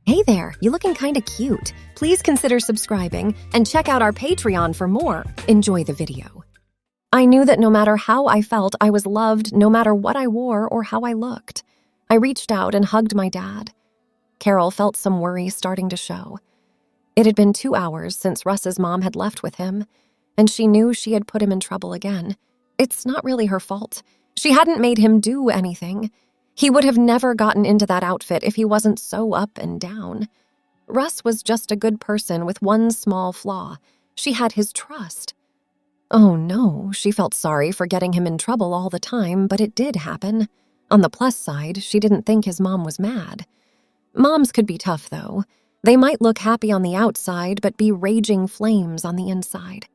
Hey there, you looking kinda cute. Please consider subscribing and check out our Patreon for more. Enjoy the video. I knew that no matter how I felt, I was loved no matter what I wore or how I looked. I reached out and hugged my dad. Carol felt some worry starting to show. It had been 2 hours since Russ's mom had left with him, and she knew she had put him in trouble again. It's not really her fault. She hadn't made him do anything. He would have never gotten into that outfit if he wasn't so up and down. Russ was just a good person with one small flaw. She had his trust. Oh no, she felt sorry for getting him in trouble all the time, but it did happen. On the plus side, she didn't think his mom was mad. Moms could be tough, though. They might look happy on the outside, but be raging flames on the inside.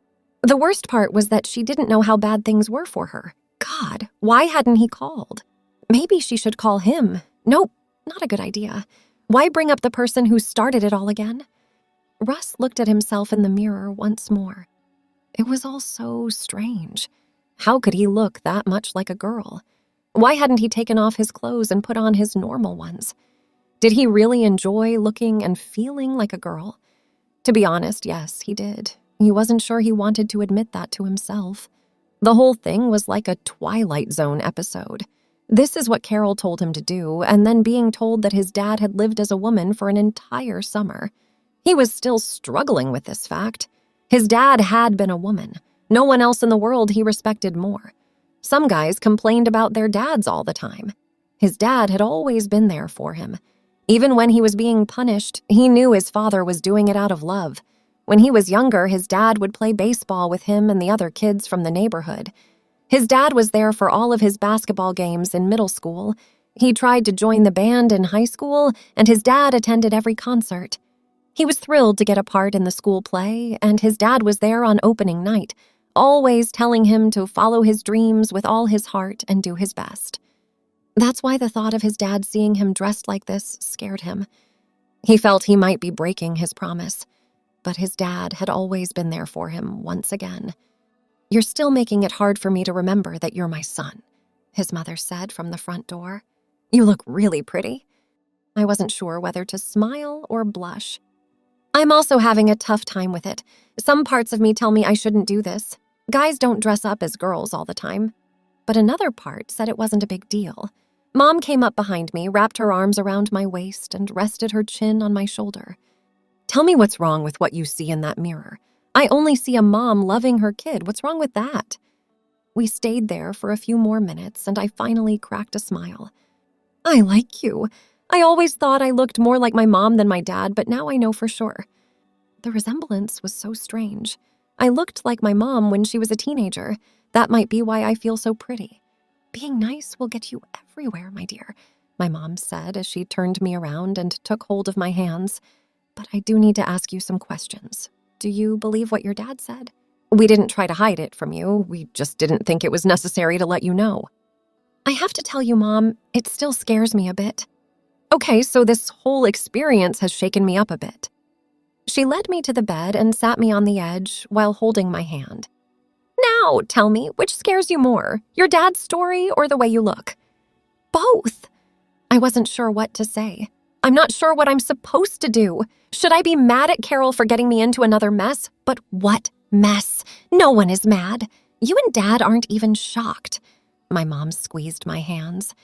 The worst part was that she didn't know how bad things were for her. God, why hadn't he called? Maybe she should call him. Nope, not a good idea. Why bring up the person who started it all again? Russ looked at himself in the mirror once more. It was all so strange. How could he look that much like a girl? Why hadn't he taken off his clothes and put on his normal ones? Did he really enjoy looking and feeling like a girl? To be honest, yes, he did. He wasn't sure he wanted to admit that to himself. The whole thing was like a Twilight Zone episode. This is what Carol told him to do, and then being told that his dad had lived as a woman for an entire summer. He was still struggling with this fact. His dad had been a woman. No one else in the world he respected more. Some guys complained about their dads all the time. His dad had always been there for him. Even when he was being punished, he knew his father was doing it out of love. When he was younger, his dad would play baseball with him and the other kids from the neighborhood. His dad was there for all of his basketball games in middle school. He tried to join the band in high school, and his dad attended every concert. He was thrilled to get a part in the school play, and his dad was there on opening night, always telling him to follow his dreams with all his heart and do his best. That's why the thought of his dad seeing him dressed like this scared him. He felt he might be breaking his promise, but his dad had always been there for him once again. "You're still making it hard for me to remember that you're my son," his mother said from the front door. "You look really pretty." I wasn't sure whether to smile or blush. I'm also having a tough time with it. Some parts of me tell me I shouldn't do this. Guys don't dress up as girls all the time. But another part said it wasn't a big deal. Mom came up behind me, wrapped her arms around my waist, and rested her chin on my shoulder. "Tell me what's wrong with what you see in that mirror. I only see a mom loving her kid. What's wrong with that?" We stayed there for a few more minutes, and I finally cracked a smile. "I like you. I always thought I looked more like my mom than my dad, but now I know for sure." The resemblance was so strange. I looked like my mom when she was a teenager. That might be why I feel so pretty. "Being nice will get you everywhere, my dear," my mom said as she turned me around and took hold of my hands. "But I do need to ask you some questions. Do you believe what your dad said? We didn't try to hide it from you. We just didn't think it was necessary to let you know." "I have to tell you, Mom, it still scares me a bit." "Okay, so this whole experience has shaken me up a bit." She led me to the bed and sat me on the edge while holding my hand. "Now, tell me, which scares you more, your dad's story or the way you look?" "Both." I wasn't sure what to say. I'm not sure what I'm supposed to do. Should I be mad at Carol for getting me into another mess? But what mess? No one is mad. You and Dad aren't even shocked. My mom squeezed my hands.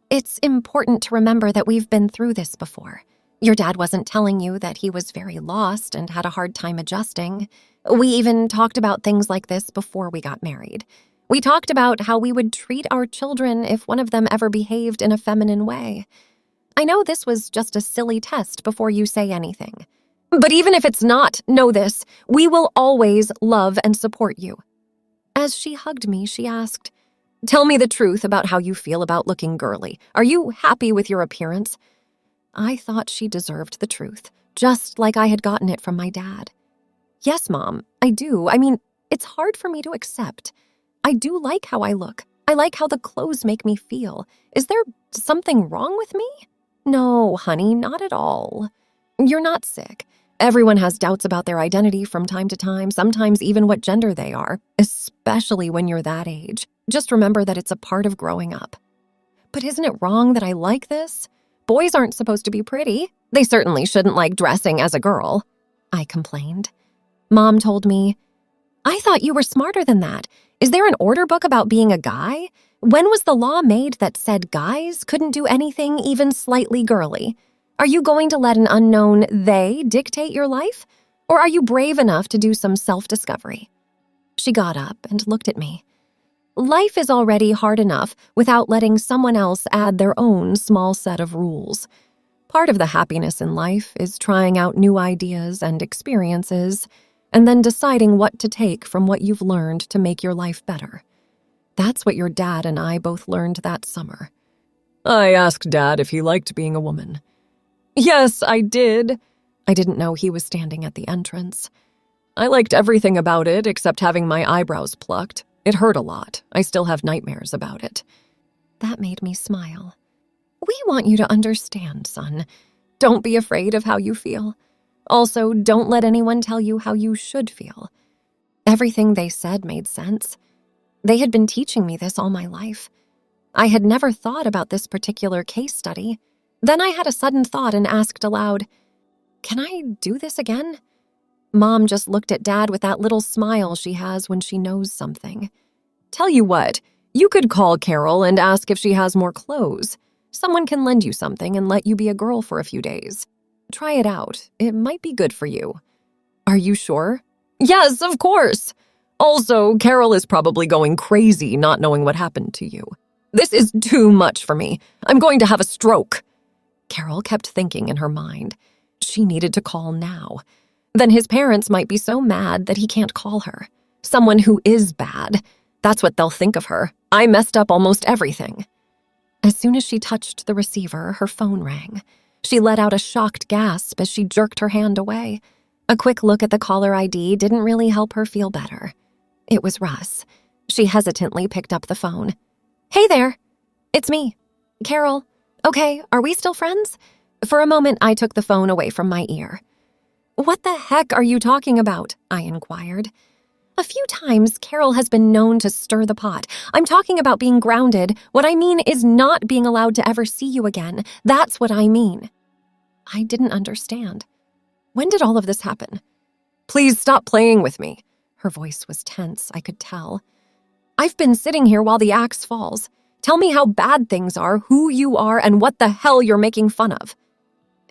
"It's important to remember that we've been through this before. Your dad wasn't telling you that he was very lost and had a hard time adjusting. We even talked about things like this before we got married. We talked about how we would treat our children if one of them ever behaved in a feminine way. I know this was just a silly test before you say anything. But even if it's not, know this, we will always love and support you." As she hugged me, she asked, "Tell me the truth about how you feel about looking girly. Are you happy with your appearance?" I thought she deserved the truth, just like I had gotten it from my dad. "Yes, Mom, I do. I mean, it's hard for me to accept. I do like how I look. I like how the clothes make me feel. Is there something wrong with me?" "No, honey, not at all. You're not sick. Everyone has doubts about their identity from time to time, sometimes even what gender they are, especially when you're that age. Just remember that it's a part of growing up." "But isn't it wrong that I like this? Boys aren't supposed to be pretty. They certainly shouldn't like dressing as a girl, I complained. Mom told me, I thought you were smarter than that. Is there an order book about being a guy? When was the law made that said guys couldn't do anything even slightly girly? Are you going to let an unknown they dictate your life? Or are you brave enough to do some self-discovery? She got up and looked at me. Life is already hard enough without letting someone else add their own small set of rules. Part of the happiness in life is trying out new ideas and experiences, and then deciding what to take from what you've learned to make your life better. That's what your dad and I both learned that summer. I asked Dad if he liked being a woman. Yes, I did. I didn't know he was standing at the entrance. I liked everything about it except having my eyebrows plucked. It hurt a lot. I still have nightmares about it. That made me smile. We want you to understand, son. Don't be afraid of how you feel. Also, don't let anyone tell you how you should feel. Everything they said made sense. They had been teaching me this all my life. I had never thought about this particular case study. Then I had a sudden thought and asked aloud, Can I do this again? Mom just looked at Dad with that little smile she has when she knows something. Tell you what, you could call Carol and ask if she has more clothes. Someone can lend you something and let you be a girl for a few days. Try it out. It might be good for you. Are you sure? Yes, of course. Also, Carol is probably going crazy not knowing what happened to you. This is too much for me. I'm going to have a stroke. Carol kept thinking in her mind. She needed to call now. Then his parents might be so mad that he can't call her. Someone who is bad. That's what they'll think of her. I messed up almost everything. As soon as she touched the receiver, her phone rang. She let out a shocked gasp as she jerked her hand away. A quick look at the caller ID didn't really help her feel better. It was Russ. She hesitantly picked up the phone. Hey there. It's me. Carol. Okay, are we still friends? For a moment, I took the phone away from my ear. What the heck are you talking about? I inquired. A few times, Carol has been known to stir the pot. I'm talking about being grounded. What I mean is not being allowed to ever see you again. That's what I mean. I didn't understand. When did all of this happen? Please stop playing with me. Her voice was tense, I could tell. I've been sitting here while the axe falls. Tell me how bad things are, who you are, and what the hell you're making fun of.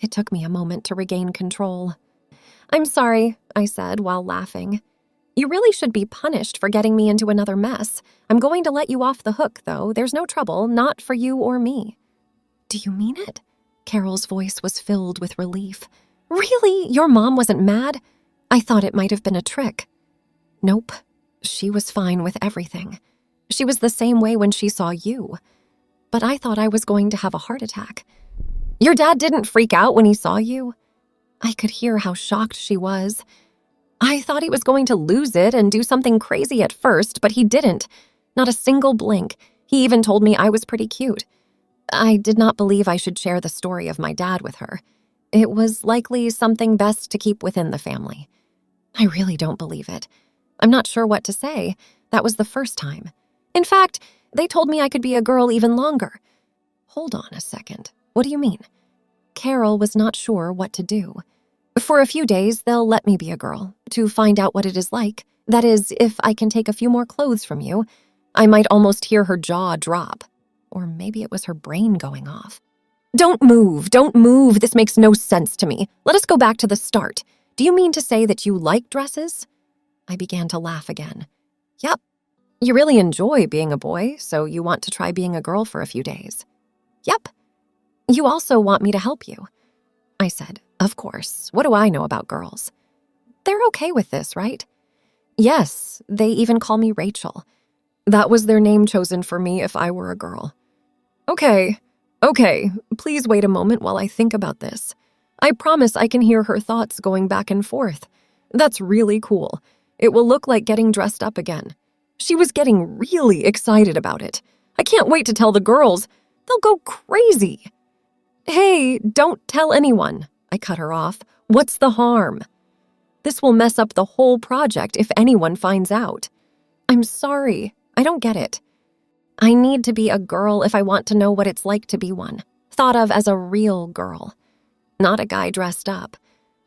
It took me a moment to regain control. I'm sorry, I said while laughing. You really should be punished for getting me into another mess. I'm going to let you off the hook, though. There's no trouble, not for you or me. Do you mean it? Carol's voice was filled with relief. Really? Your mom wasn't mad? I thought it might have been a trick. Nope. She was fine with everything. She was the same way when she saw you. But I thought I was going to have a heart attack. Your dad didn't freak out when he saw you? I could hear how shocked she was. I thought he was going to lose it and do something crazy at first, but he didn't. Not a single blink. He even told me I was pretty cute. I did not believe I should share the story of my dad with her. It was likely something best to keep within the family. I really don't believe it. I'm not sure what to say. That was the first time. In fact, they told me I could be a girl even longer. Hold on a second. What do you mean? Carol was not sure what to do. For a few days, they'll let me be a girl, to find out what it is like. That is, if I can take a few more clothes from you. I might almost hear her jaw drop. Or maybe it was her brain going off. Don't move, don't move. This makes no sense to me. Let us go back to the start. Do you mean to say that you like dresses? I began to laugh again. Yep. You really enjoy being a boy, so you want to try being a girl for a few days. Yep. You also want me to help you. I said, of course. What do I know about girls? They're okay with this, right? Yes, they even call me Rachel. That was their name chosen for me if I were a girl. Okay, please wait a moment while I think about this. I promise I can hear her thoughts going back and forth. That's really cool. It will look like getting dressed up again. She was getting really excited about it. I can't wait to tell the girls. They'll go crazy. Hey, don't tell anyone. I cut her off. What's the harm? This will mess up the whole project if anyone finds out. I'm sorry. I don't get it. I need to be a girl if I want to know what it's like to be one, thought of as a real girl. Not a guy dressed up.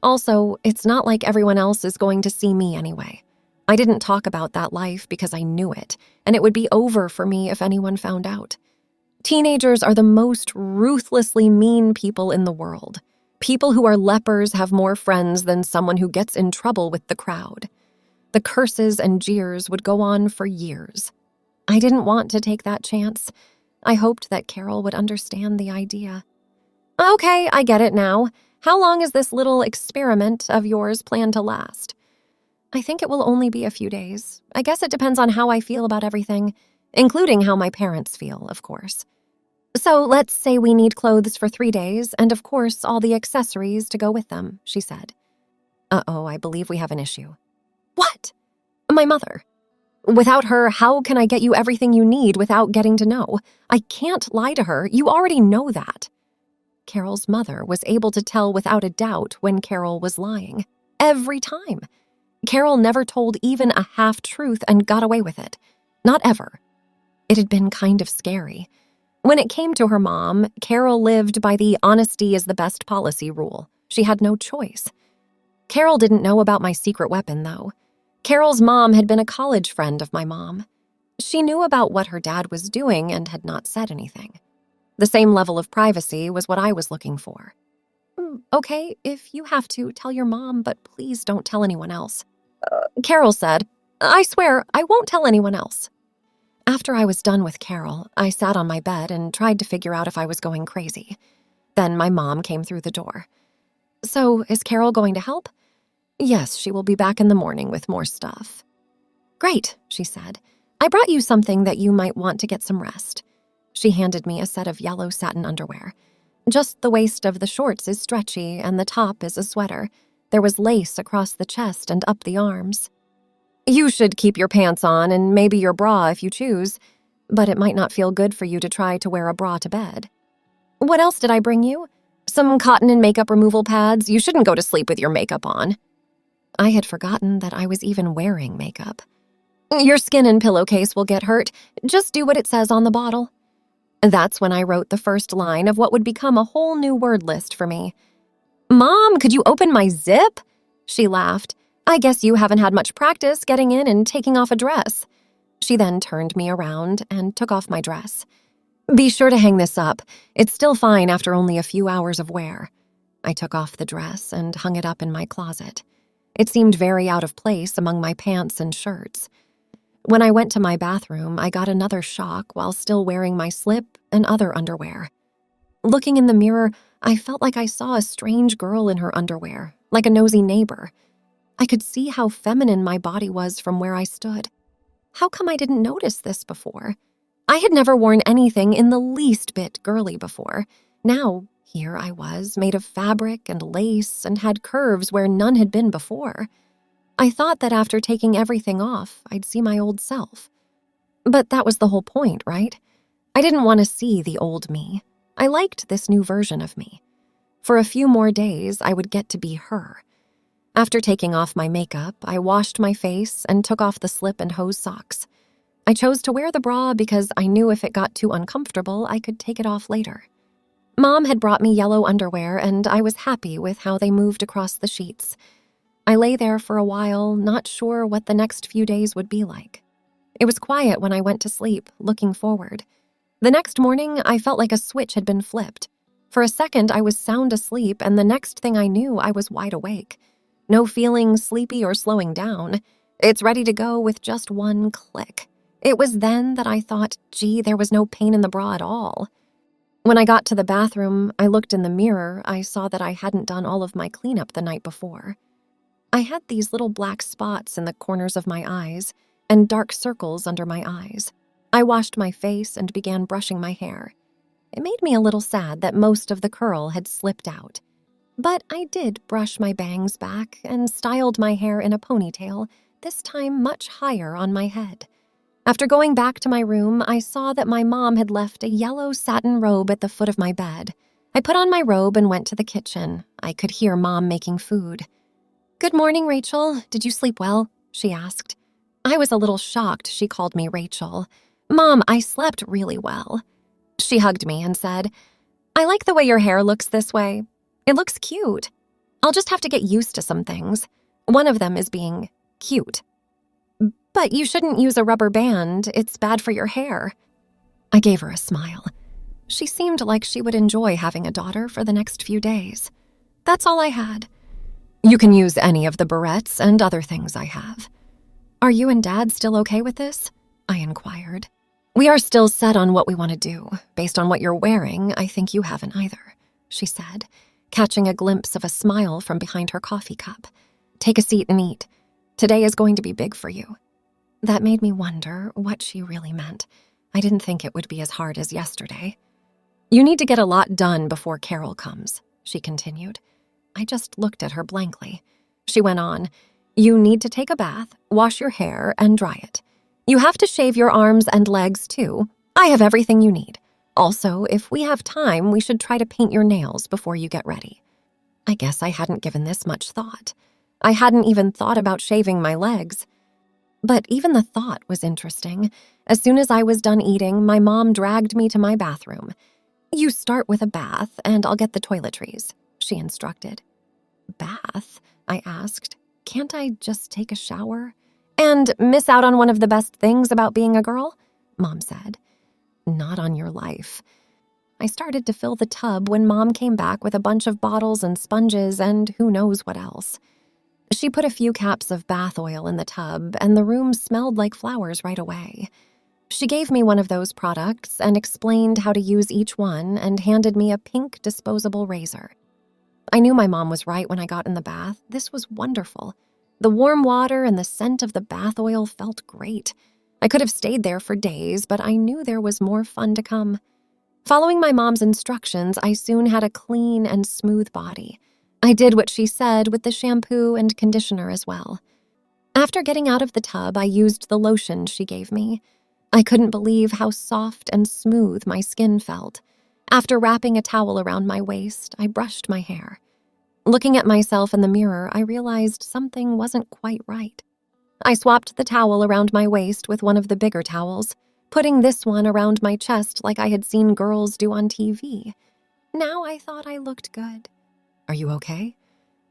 Also, it's not like everyone else is going to see me anyway. I didn't talk about that life because I knew it, and it would be over for me if anyone found out. Teenagers are the most ruthlessly mean people in the world. People who are lepers have more friends than someone who gets in trouble with the crowd. The curses and jeers would go on for years. I didn't want to take that chance. I hoped that Carol would understand the idea. Okay, I get it now. How long is this little experiment of yours planned to last? I think it will only be a few days. I guess it depends on how I feel about everything, including how my parents feel, of course. So let's say we need clothes for 3 days, and of course all the accessories to go with them, she said. Uh-oh, I believe we have an issue. What? My mother. Without her, how can I get you everything you need without getting to know? I can't lie to her. You already know that. Carol's mother was able to tell without a doubt when Carol was lying. Every time. Carol never told even a half-truth and got away with it. Not ever. It had been kind of scary. When it came to her mom, Carol lived by the honesty is the best policy rule. She had no choice. Carol didn't know about my secret weapon, though. Carol's mom had been a college friend of my mom. She knew about what her dad was doing and had not said anything. The same level of privacy was what I was looking for. Okay, if you have to, tell your mom, but please don't tell anyone else. Carol said, I swear, I won't tell anyone else. After I was done with Carol, I sat on my bed and tried to figure out if I was going crazy. Then my mom came through the door. So, is Carol going to help? Yes, she will be back in the morning with more stuff. Great, she said. I brought you something that you might want to get some rest. She handed me a set of yellow satin underwear. Just the waist of the shorts is stretchy and the top is a sweater. There was lace across the chest and up the arms. You should keep your pants on and maybe your bra if you choose, but it might not feel good for you to try to wear a bra to bed. What else did I bring you? Some cotton and makeup removal pads. You shouldn't go to sleep with your makeup on. I had forgotten that I was even wearing makeup. Your skin and pillowcase will get hurt. Just do what it says on the bottle. That's when I wrote the first line of what would become a whole new word list for me. Mom, could you open my zip? She laughed. I guess you haven't had much practice getting in and taking off a dress. She then turned me around and took off my dress. Be sure to hang this up. It's still fine after only a few hours of wear. I took off the dress and hung it up in my closet. It seemed very out of place among my pants and shirts. When I went to my bathroom, I got another shock while still wearing my slip and other underwear. Looking in the mirror, I felt like I saw a strange girl in her underwear, like a nosy neighbor. I could see how feminine my body was from where I stood. How come I didn't notice this before? I had never worn anything in the least bit girly before. Now, here I was, made of fabric and lace and had curves where none had been before. I thought that after taking everything off, I'd see my old self. But that was the whole point, right? I didn't want to see the old me. I liked this new version of me. For a few more days, I would get to be her. After taking off my makeup, I washed my face and took off the slip and hose socks. I chose to wear the bra because I knew if it got too uncomfortable, I could take it off later. Mom had brought me yellow underwear, and I was happy with how they moved across the sheets. I lay there for a while, not sure what the next few days would be like. It was quiet when I went to sleep, looking forward. The next morning, I felt like a switch had been flipped. For a second, I was sound asleep, and the next thing I knew, I was wide awake. No feeling sleepy or slowing down. It's ready to go with just one click. It was then that I thought, gee, there was no pain in the bra at all. When I got to the bathroom, I looked in the mirror, I saw that I hadn't done all of my cleanup the night before. I had these little black spots in the corners of my eyes and dark circles under my eyes. I washed my face and began brushing my hair. It made me a little sad that most of the curl had slipped out. But I did brush my bangs back and styled my hair in a ponytail, this time much higher on my head. After going back to my room, I saw that my mom had left a yellow satin robe at the foot of my bed. I put on my robe and went to the kitchen. I could hear Mom making food. "Good morning, Rachel. Did you sleep well?" she asked. I was a little shocked she called me Rachel. "Mom, I slept really well." She hugged me and said, "I like the way your hair looks this way. It looks cute. I'll just have to get used to some things. One of them is being cute. But you shouldn't use a rubber band. It's bad for your hair. I gave her a smile. She seemed like she would enjoy having a daughter for the next few days. That's all I had. You can use any of the barrettes and other things I have. Are you and Dad still okay with this? I inquired. We are still set on what we want to do. Based on what you're wearing, I think you haven't either, she said, catching a glimpse of a smile from behind her coffee cup. Take a seat and eat. Today is going to be big for you. That made me wonder what she really meant. I didn't think it would be as hard as yesterday. You need to get a lot done before Carol comes, she continued. I just looked at her blankly. She went on, you need to take a bath, wash your hair, and dry it. You have to shave your arms and legs, too. I have everything you need. Also, if we have time, we should try to paint your nails before you get ready. I guess I hadn't given this much thought. I hadn't even thought about shaving my legs. But even the thought was interesting. As soon as I was done eating, my mom dragged me to my bathroom. You start with a bath, and I'll get the toiletries, she instructed. Bath? I asked. Can't I just take a shower? And miss out on one of the best things about being a girl? Mom said. Not on your life. I started to fill the tub when Mom came back with a bunch of bottles and sponges and who knows what else. She put a few caps of bath oil in the tub, and the room smelled like flowers right away. She gave me one of those products and explained how to use each one and handed me a pink disposable razor. I knew my mom was right when I got in the bath. This was wonderful. The warm water and the scent of the bath oil felt great. I could have stayed there for days, but I knew there was more fun to come. Following my mom's instructions, I soon had a clean and smooth body. I did what she said with the shampoo and conditioner as well. After getting out of the tub, I used the lotion she gave me. I couldn't believe how soft and smooth my skin felt. After wrapping a towel around my waist, I brushed my hair. Looking at myself in the mirror, I realized something wasn't quite right. I swapped the towel around my waist with one of the bigger towels, putting this one around my chest like I had seen girls do on TV. Now I thought I looked good. Are you okay?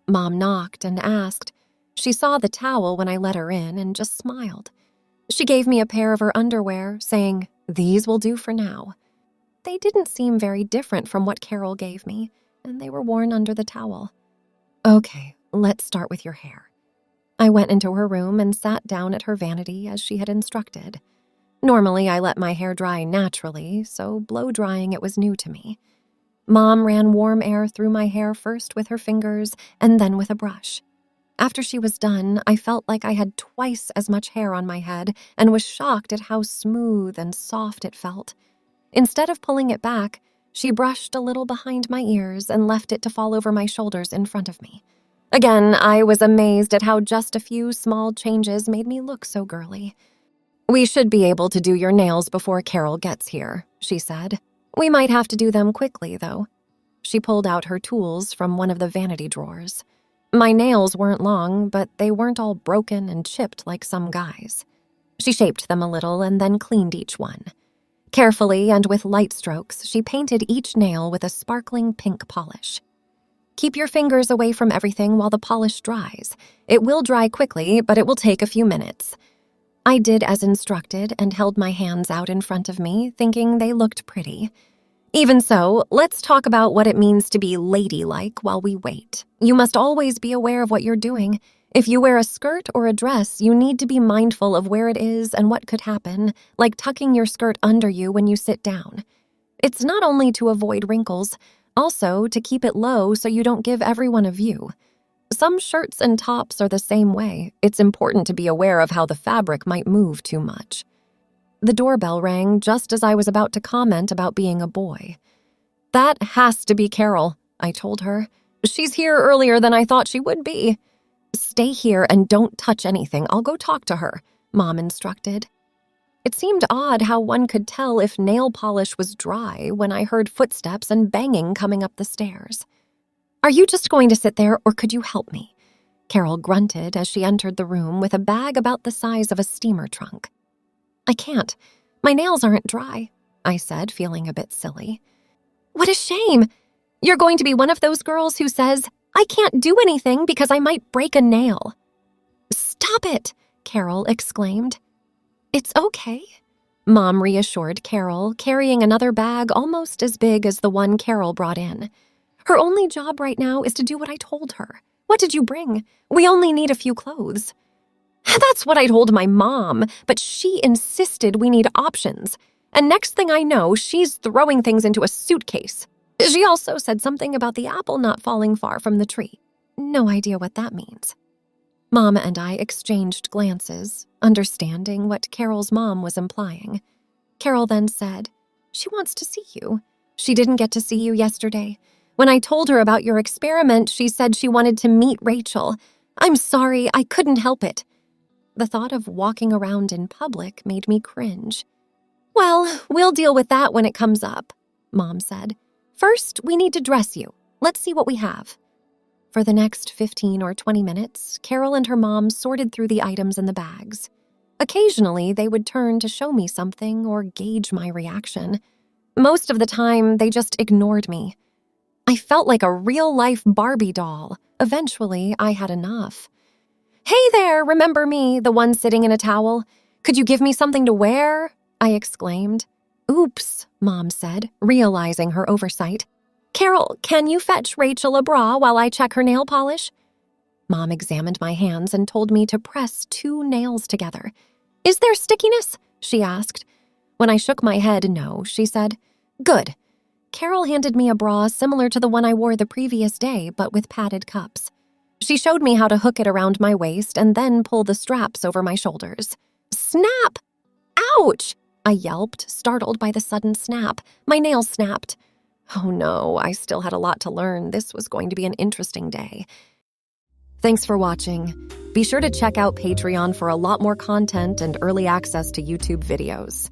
Mom knocked and asked. She saw the towel when I let her in and just smiled. She gave me a pair of her underwear, saying, "These will do for now." They didn't seem very different from what Carol gave me, and they were worn under the towel. Okay, let's start with your hair. I went into her room and sat down at her vanity as she had instructed. Normally, I let my hair dry naturally, so blow-drying it was new to me. Mom ran warm air through my hair first with her fingers and then with a brush. After she was done, I felt like I had twice as much hair on my head and was shocked at how smooth and soft it felt. Instead of pulling it back, she brushed a little behind my ears and left it to fall over my shoulders in front of me. Again, I was amazed at how just a few small changes made me look so girly. We should be able to do your nails before Carol gets here, she said. We might have to do them quickly, though. She pulled out her tools from one of the vanity drawers. My nails weren't long, but they weren't all broken and chipped like some guys. She shaped them a little and then cleaned each one. Carefully and with light strokes, she painted each nail with a sparkling pink polish. Keep your fingers away from everything while the polish dries. It will dry quickly, but it will take a few minutes. I did as instructed and held my hands out in front of me, thinking they looked pretty. Even so, let's talk about what it means to be ladylike while we wait. You must always be aware of what you're doing. If you wear a skirt or a dress, you need to be mindful of where it is and what could happen, like tucking your skirt under you when you sit down. It's not only to avoid wrinkles, also to keep it low so you don't give everyone a view. Some shirts and tops are the same way. It's important to be aware of how the fabric might move too much. The doorbell rang just as I was about to comment about being a boy. That has to be Carol, I told her. She's here earlier than I thought she would be. Stay here and don't touch anything. I'll go talk to her, Mom instructed. It seemed odd how one could tell if nail polish was dry when I heard footsteps and banging coming up the stairs. Are you just going to sit there, or could you help me? Carol grunted as she entered the room with a bag about the size of a steamer trunk. I can't. My nails aren't dry, I said, feeling a bit silly. What a shame! You're going to be one of those girls who says, I can't do anything because I might break a nail. Stop it, Carol exclaimed. It's okay, Mom reassured Carol, carrying another bag almost as big as the one Carol brought in. Her only job right now is to do what I told her. What did you bring? We only need a few clothes. That's what I told my mom, but she insisted we need options. And next thing I know, she's throwing things into a suitcase. She also said something about the apple not falling far from the tree. No idea what that means. Mom and I exchanged glances, understanding what Carol's mom was implying. Carol then said, She wants to see you. She didn't get to see you yesterday. When I told her about your experiment, she said she wanted to meet Rachel. I'm sorry, I couldn't help it. The thought of walking around in public made me cringe. Well, we'll deal with that when it comes up, Mom said. First, we need to dress you. Let's see what we have. For the next 15 or 20 minutes, Carol and her mom sorted through the items in the bags. Occasionally, they would turn to show me something or gauge my reaction. Most of the time, they just ignored me. I felt like a real-life Barbie doll. Eventually, I had enough. Hey there, remember me, the one sitting in a towel? Could you give me something to wear? I exclaimed. Oops, Mom said, realizing her oversight. Carol, can you fetch Rachel a bra while I check her nail polish? Mom examined my hands and told me to press 2 nails together. Is there stickiness? She asked. When I shook my head no, she said, Good. Carol handed me a bra similar to the one I wore the previous day, but with padded cups. She showed me how to hook it around my waist and then pull the straps over my shoulders. Snap! Ouch! I yelped, startled by the sudden snap. My nail snapped. Oh no, I still had a lot to learn. This was going to be an interesting day. Thanks for watching. Be sure to check out Patreon for a lot more content and early access to YouTube videos.